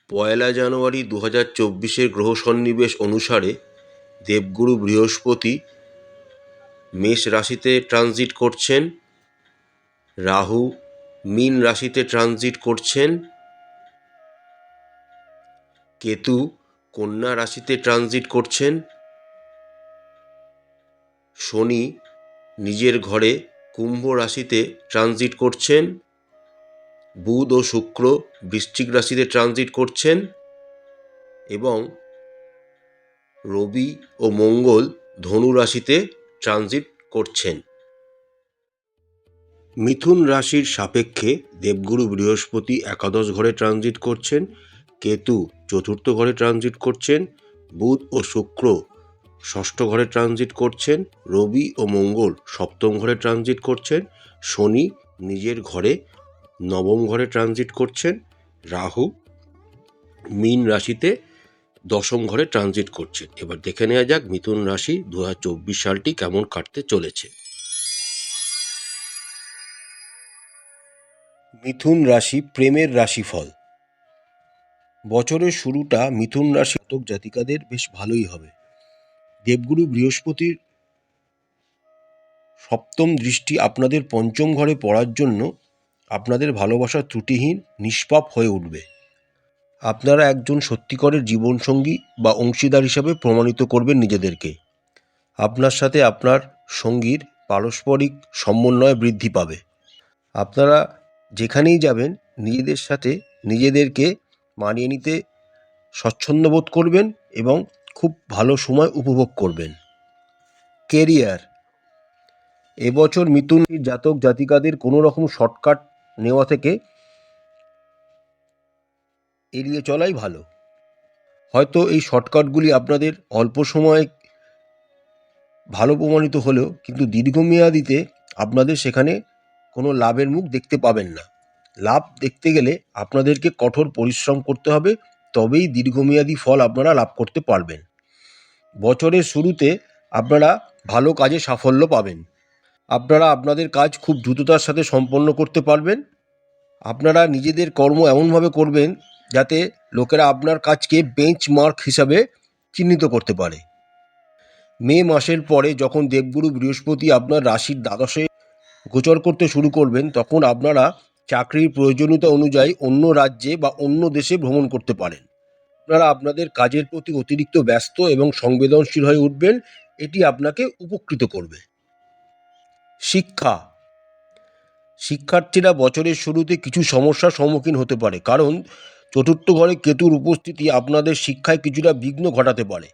1 জানুয়ারি 2024 গ্রহ সন্নিবেশ অনুসারে দেবগুরু বৃহস্পতি মেষ রাশিতে ট্রানজিট করছেন, রাহু মীন রাশিতে ট্রানজিট করছেন, কেতু কন্যা রাশিতে ট্রানজিট করছেন, শনি নিজের ঘরে কুম্ভ রাশিতে ট্রানজিট করছেন, বুধ ও শুক্র বৃশ্চিক রাশিতে ট্রানজিট করছেন এবং রবি ও মঙ্গল ধনু রাশিতে ট্রানজিট করছেন। মিথুন রাশির সাপেক্ষে দেবগুরু বৃহস্পতি একাদশ ঘরে ট্রানজিট করছেন, কেতু চতুর্থ ঘরে ট্রানজিট করছেন, বুধ ও শুক্র ষষ্ঠ ঘরে ট্রানজিট করছেন, রবি ও মঙ্গল সপ্তম ঘরে ট্রানজিট করছেন, শনি নিজের ঘরে নবম ঘরে ট্রানজিট করছেন, রাহু মীন রাশিতে দশম ঘরে ট্রানজিট করছেন। এবার দেখে নেওয়া যাক মিথুন রাশি 2024 সালটি কেমন কাটতে চলেছে। মিথুন রাশি প্রেমের রাশিফল। বছরের শুরুটা মিথুন রাশি জাতক জাতিকাদের বেশ ভালোই হবে। দেবগুরু বৃহস্পতির সপ্তম দৃষ্টি আপনাদের পঞ্চম ঘরে পড়ার জন্য আপনাদের ভালোবাসা ত্রুটিহীন নিষ্পাপ হয়ে উঠবে। আপনারা একজন সত্যিকারের জীবনসঙ্গী বা অংশীদার হিসাবে প্রমাণিত করবেন নিজেদেরকে। আপনার সাথে আপনার সঙ্গীর পারস্পরিক সমন্বয় বৃদ্ধি পাবে। আপনারা যেখানেই যাবেন নিজেদের সাথে নিজেদেরকে মানিয়ে নিতে স্বচ্ছন্দ বোধ করবেন এবং খুব ভালো সময় উপভোগ করবেন। কেরিয়ার, এবছর মিথুন জাতক জাতিকাদের কোনো রকম শর্টকাট নেওয়া থেকে এড়িয়ে চলাই ভালো। হয়তো এই শর্টকাটগুলি আপনাদের অল্প সময়ে ভালো প্রমাণিত হলেও কিন্তু দীর্ঘমেয়াদিতে আপনাদের সেখানে কোনো লাভের মুখ দেখতে পাবেন না। লাভ দেখতে গেলে আপনাদেরকে কঠোর পরিশ্রম করতে হবে, তবেই দীর্ঘমেয়াদী ফল আপনারা লাভ করতে পারবেন। বছরের শুরুতে আপনারা ভালো কাজে সাফল্য পাবেন। আপনারা আপনাদের কাজ খুব দ্রুততার সাথে সম্পন্ন করতে পারবেন। আপনারা নিজেদের কর্ম এমনভাবে করবেন যাতে লোকেরা আপনার কাজকে বেঞ্চমার্ক হিসাবে চিহ্নিত করতে পারে। মে মাসের পরে যখন দেবগুরু বৃহস্পতি আপনার রাশির দ্বাদশে গোচর করতে শুরু করবেন, তখন আপনারা চাকরির প্রয়োজনীয়তা অনুযায়ী অন্য রাজ্যে বা অন্য দেশে ভ্রমণ করতে পারেন। আপনারা আপনাদের কাজের প্রতি অতিরিক্ত ব্যস্ত এবং সংবেদনশীল হয়ে উঠবেন। এটি আপনাকে উপকৃত করবে। শিক্ষা, শিক্ষার্থীরা বছরের শুরুতে কিছু সমস্যার সম্মুখীন হতে পারে, কারণ চতুর্থ ঘরে কেতুর উপস্থিতি আপনাদের শিক্ষায় কিছুটা বিঘ্ন ঘটাতে পারে।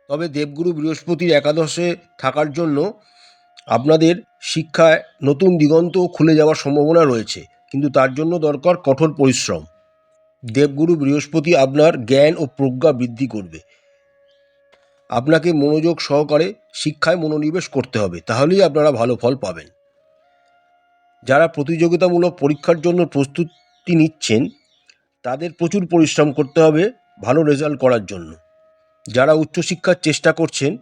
তবে দেবগুরু বৃহস্পতির একাদশে থাকার জন্য আপনাদের শিক্ষায় নতুন দিগন্ত খুলে যাওয়ার সম্ভাবনা রয়েছে, কিন্তু তার জন্য দরকার কঠোর পরিশ্রম। দেবগুরু বৃহস্পতি আপনার জ্ঞান ও প্রজ্ঞা বৃদ্ধি করবে। আপনাকে মনোযোগ সহকারে শিক্ষায় মনোনিবেশ করতে হবে, তাহলেই আপনারা ভালো ফল পাবেন। যারা প্রতিযোগিতামূলক পরীক্ষার জন্য প্রস্তুতি নিচ্ছেন তাদের প্রচুর পরিশ্রম করতে হবে ভালো রেজাল্ট করার জন্য। যারা উচ্চশিক্ষার চেষ্টা করছেন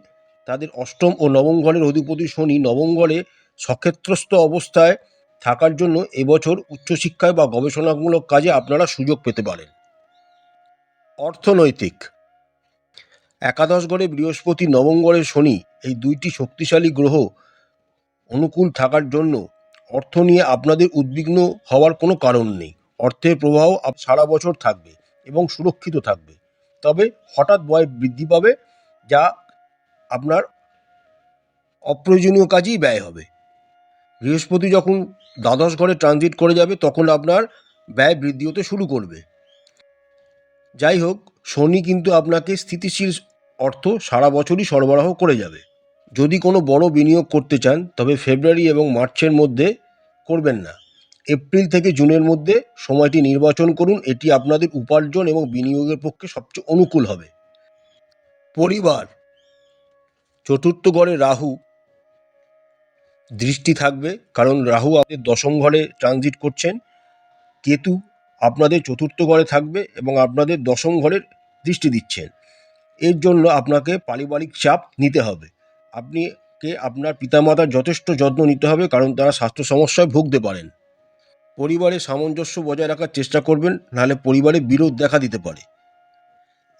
তাদের অষ্টম ও নবম ঘরের অধিপতি শনি নবম ঘরে সক্ষেত্রস্থ অবস্থায় থাকার জন্য এবছর উচ্চশিক্ষায় বা গবেষণামূলক কাজে আপনারা সুযোগ পেতে পারেন। অর্থনৈতিক, একাদশ ঘরে বৃহস্পতি নবম ঘরে শনি, এই দুইটি শক্তিশালী গ্রহ অনুকূল থাকার জন্য অর্থ নিয়ে আপনাদের উদ্বিগ্ন হওয়ার কোনো কারণ নেই। অর্থের প্রবাহ সারা বছর থাকবে এবং সুরক্ষিত থাকবে, তবে হঠাৎ ব্যয় বৃদ্ধি পাবে, যা আপনার অপ্রয়োজনীয় কাজেই ব্যয় হবে। বৃহস্পতি যখন দ্বাদশ ঘরে ট্রানজিট করে যাবে তখন আপনার ব্যয় বৃদ্ধি হতে শুরু করবে। যাই হোক, শনি কিন্তু আপনাকে স্থিতিশীল অর্থ সারা বছরই সরবরাহ করে যাবে। যদি কোনো বড় বিনিয়োগ করতে চান তবে ফেব্রুয়ারি এবং মার্চের মধ্যে করবেন না। এপ্রিল থেকে জুনের মধ্যে সময়টি নির্বাচন করুন, এটি আপনাদের উপার্জন এবং বিনিয়োগের পক্ষে সবচেয়ে অনুকূল হবে। পরিবার, চতুর্থ ঘরে রাহু দৃষ্টি থাকবে, কারণ রাহু আপনাদের দশম ঘরে ট্রানজিট করছেন। কেতু আপনাদের চতুর্থ ঘরে থাকবে এবং আপনাদের দশম ঘরের দৃষ্টি দিচ্ছেন। এর জন্য আপনাকে পারিবারিক চাপ নিতে হবে। আপনার পিতামাতার যথেষ্ট যত্ন নিতে হবে, কারণ তারা স্বাস্থ্য সমস্যায় ভুগতে পারেন। পরিবারে সামঞ্জস্য বজায় রাখার চেষ্টা করবেন, নাহলে পরিবারে বিরোধ দেখা দিতে পারে।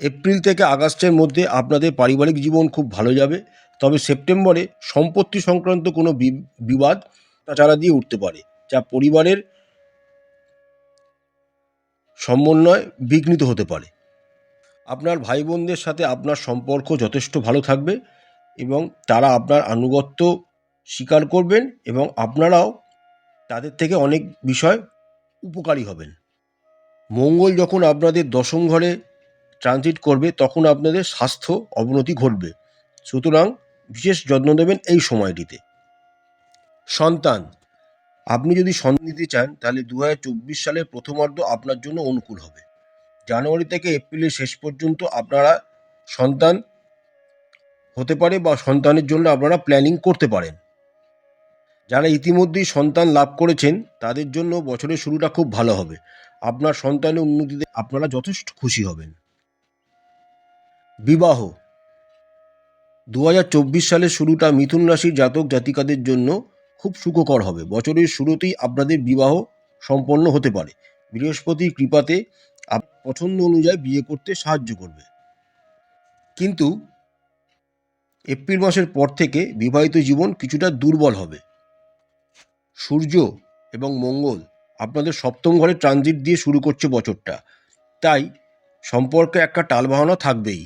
এপ্রিল থেকে আগস্টের মধ্যে আপনাদের পারিবারিক জীবন খুব ভালো যাবে, তবে সেপ্টেম্বরে সম্পত্তি সংক্রান্ত কোনো বিবাদ তাছাড়া দিয়ে উঠতে পারে, যা পরিবারের সমন্বয় বিঘ্নিত হতে পারে। আপনার ভাই বোনদের সাথে আপনার সম্পর্ক যথেষ্ট ভালো থাকবে এবং তারা আপনার আনুগত্য স্বীকার করবেন এবং আপনারাও তাদের থেকে অনেক বিষয় উপকারী হবেন। মঙ্গল যখন আপনাদের দশম ঘরে ট্রানজিট করবে তখন আপনাদের স্বাস্থ্য অবনতি ঘটবে, সুতরাং বিশেষ যত্ন নেবেন এই সময়টিতে। সন্তান, আপনি যদি সন্তান নিতে চান তাহলে 2024 সালের প্রথমার্ধ আপনার জন্য অনুকূল হবে। জানুয়ারি থেকে এপ্রিলের শেষ পর্যন্ত আপনারা সন্তান হতে পারে বা সন্তানের জন্য আপনারা প্ল্যানিং করতে পারেন। যারা ইতিমধ্যেই সন্তান লাভ করেছেন তাদের জন্য বছরের শুরুটা খুব ভালো হবে। আপনার সন্তানের উন্নতিতে আপনারা যথেষ্ট খুশি হবেন। বিবাহ, 2024 সালের শুরুটা মিথুন রাশির জাতক জাতিকাদের জন্য খুব সুখকর হবে। বছরের শুরুতেই আপনাদের বিবাহ সম্পন্ন হতে পারে। বৃহস্পতির কৃপাতে আপনার পছন্দ অনুযায়ী বিয়ে করতে সাহায্য করবে। কিন্তু এপ্রিল মাসের পর থেকে বিবাহিত জীবন কিছুটা দুর্বল হবে। সূর্য এবং মঙ্গল আপনাদের সপ্তম ঘরে ট্রানজিট দিয়ে শুরু করছে বছরটা, তাই সম্পর্কে একটা টালবাহানা থাকবেই।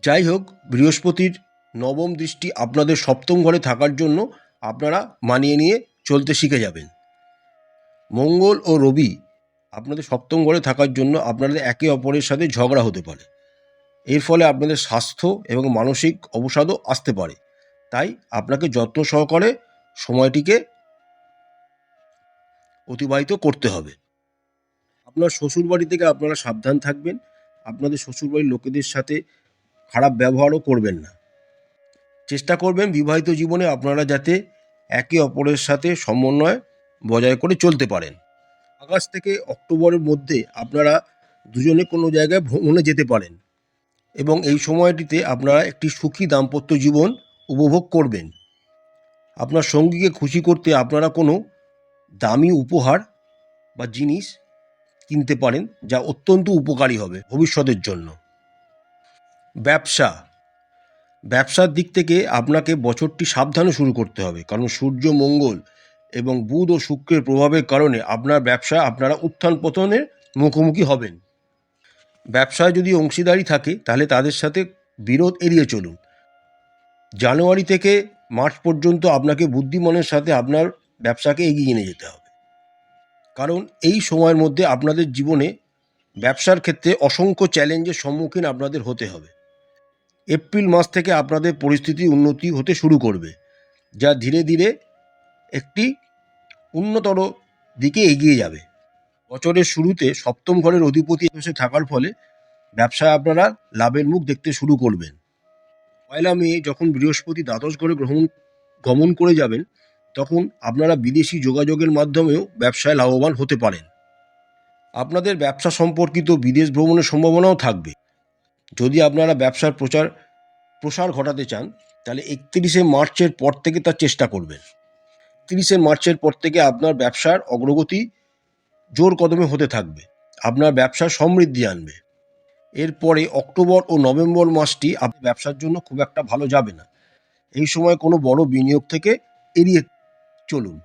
যাই হোক, বৃহস্পতির নবম দৃষ্টি আপনাদের সপ্তম ঘরে থাকার জন্য আপনারা মানিয়ে নিয়ে চলতে শিখে যাবেন। মঙ্গল ও রবি আপনাদের সপ্তম ঘরে থাকার জন্য আপনাদের একে অপরের সাথে ঝগড়া হতে পারে। এর ফলে আপনাদের স্বাস্থ্য এবং মানসিক অবসাদও আসতে পারে, তাই আপনাকে যত্ন সহকারে সময়টিকে অতিবাহিত করতে হবে। আপনার শ্বশুরবাড়ি থেকে আপনারা সাবধান থাকবেন। আপনাদের শ্বশুরবাড়ির লোকেদের সাথে খারাপ ব্যবহারও করবেন না। চেষ্টা করবেন বিবাহিত জীবনে আপনারা যাতে একে অপরের সাথে সমন্বয় বজায় করে চলতে পারেন। আগস্ট থেকে অক্টোবরের মধ্যে আপনারা দুজনে কোনো জায়গায় ভ্রমণে যেতে পারেন এবং এই সময়টিতে আপনারা একটি সুখী দাম্পত্য জীবন উপভোগ করবেন। আপনার সঙ্গীকে খুশি করতে আপনারা কোনো দামি উপহার বা জিনিস কিনতে পারেন, যা অত্যন্ত উপকারী হবে ভবিষ্যতের জন্য। ব্যবসার দিক থেকে আপনাকে বছরটি সাবধানে শুরু করতে হবে, কারণ সূর্য, মঙ্গল এবং বুধ ও শুক্রের প্রভাবের কারণে আপনার ব্যবসা আপনারা উত্থান পতনের মুখোমুখি হবেন। ব্যবসায় যদি অংশীদারি থাকে তাহলে তাদের সাথে বিরোধ এড়িয়ে চলুন। জানুয়ারি থেকে মার্চ পর্যন্ত আপনাকে বুদ্ধিমানের সাথে আপনার ব্যবসাকে এগিয়ে নিয়ে যেতে হবে, কারণ এই সময়ের মধ্যে আপনাদের জীবনে ব্যবসার ক্ষেত্রে অসংখ্য চ্যালেঞ্জের সম্মুখীন আপনাদের হতে হবে। এপ্রিল মাস থেকে আপনাদের পরিস্থিতি উন্নতি হতে শুরু করবে, যা ধীরে ধীরে একটি উন্নতর দিকে এগিয়ে যাবে। বছরের শুরুতে সপ্তম ঘরের অধিপতি এসে থাকার ফলে ব্যবসায় আপনারা লাভের মুখ দেখতে শুরু করবেন। 1 মে যখন বৃহস্পতি দ্বাদশ ঘরে গমন করে যাবেন তখন আপনারা বিদেশি যোগাযোগের মাধ্যমেও ব্যবসায় লাভবান হতে পারেন। আপনাদের ব্যবসা সম্পর্কিত বিদেশ ভ্রমণের সম্ভাবনাও থাকবে। যদি আপনারা ব্যবসার প্রসার ঘটাতে চান তাহলে 31শে মার্চের পর থেকে তার চেষ্টা করবেন। 30শে মার্চের পর থেকে আপনার ব্যবসার অগ্রগতি জোর কদমে হতে থাকবে, আপনার ব্যবসা সমৃদ্ধি আনবে। এরপরে অক্টোবর ও নভেম্বর মাসটি আপনার ব্যবসার জন্য খুব একটা ভালো যাবে না। এই সময় কোনো বড় বিনিয়োগ থেকে এড়িয়ে চলুন।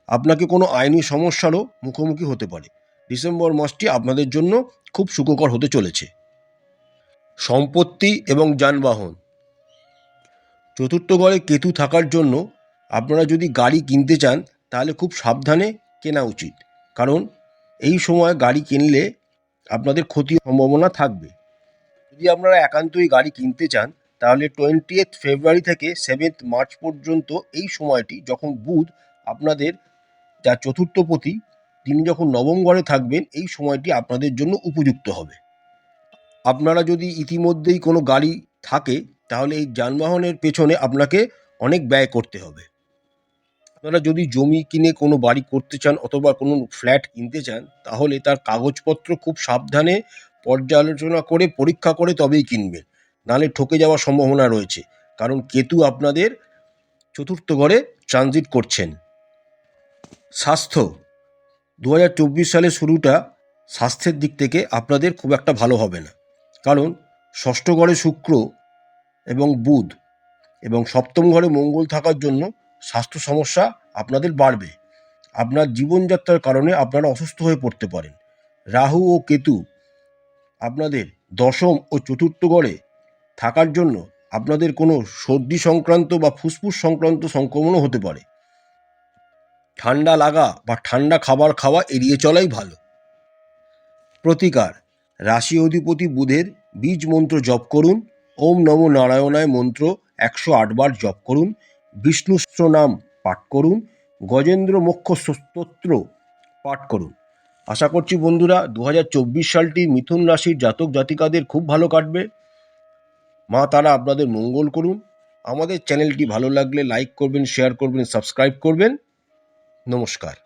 আপনাকে কোনো আইনি সমস্যারও মুখোমুখি হতে পারে। ডিসেম্বর মাসটি আপনাদের জন্য খুব সুখকর হতে চলেছে। সম্পত্তি এবং যানবাহন, চতুর্থ ঘরে কেতু থাকার জন্য আপনারা যদি গাড়ি কিনতে চান তাহলে খুব সাবধানে কেনা উচিত, কারণ এই সময় গাড়ি কিনলে আপনাদের ক্ষতির সম্ভাবনা থাকবে। যদি আপনারা একান্তই গাড়ি কিনতে চান তাহলে 20 ফেব্রুয়ারি থেকে 7 মার্চ পর্যন্ত এই সময়টি, যখন বুধ আপনাদের যা চতুর্থপতি তিনি যখন নবম ঘরে থাকবেন, এই সময়টি আপনাদের জন্য উপযুক্ত হবে। আপনারা যদি ইতিমধ্যেই কোনো গাড়ি থাকে তাহলে এই যানবাহনের পেছনে আপনাকে অনেক ব্যয় করতে হবে। আপনারা যদি জমি কিনে কোনো বাড়ি করতে চান অথবা কোনো ফ্ল্যাট কিনতে চান তাহলে তার কাগজপত্র খুব সাবধানে পর্যালোচনা করে পরীক্ষা করে তবেই কিনবেন, নাহলে ঠকে যাওয়ার সম্ভাবনা রয়েছে, কারণ কেতু আপনাদের চতুর্থ ঘরে ট্রানজিট করছেন। স্বাস্থ্য, সালের শুরুটা স্বাস্থ্যের দিক থেকে আপনাদের খুব একটা ভালো হবে না, কারণ ষষ্ঠ ঘরে শুক্র এবং বুধ এবং সপ্তম ঘরে মঙ্গল থাকার জন্য স্বাস্থ্য সমস্যা আপনাদের বাড়বে। আপনার জীবনযাত্রার কারণে আপনারা অসুস্থ হয়ে পড়তে পারেন। রাহু ও কেতু আপনাদের দশম ও চতুর্থ ঘরে থাকার জন্য আপনাদের কোনো সর্দি সংক্রান্ত বা ফুসফুস সংক্রান্ত সংক্রমণও হতে পারে। ঠান্ডা লাগা বা ঠান্ডা খাবার খাওয়া এড়িয়ে চলাই ভালো। প্রতিকার: রাশি অধিপতি বুধের বীজ মন্ত্র জপ করুন। ওম নমো নারায়ণায় মন্ত্র 108 বার জপ করুন। বিষ্ণু নাম পাঠ করুন। গজেন্দ্র মোক্ষ স্তোত্র পাঠ করুন। আশা করছি বন্ধুরা 2024 সালটি মিথুন রাশির জাতক জাতিকাদের খুব ভালো কাটবে। মা তারা আপনাদের মঙ্গল করুন। আমাদের চ্যানেলটি ভালো লাগলে লাইক করবেন, শেয়ার করবেন, সাবস্ক্রাইব করবেন। নমস্কার।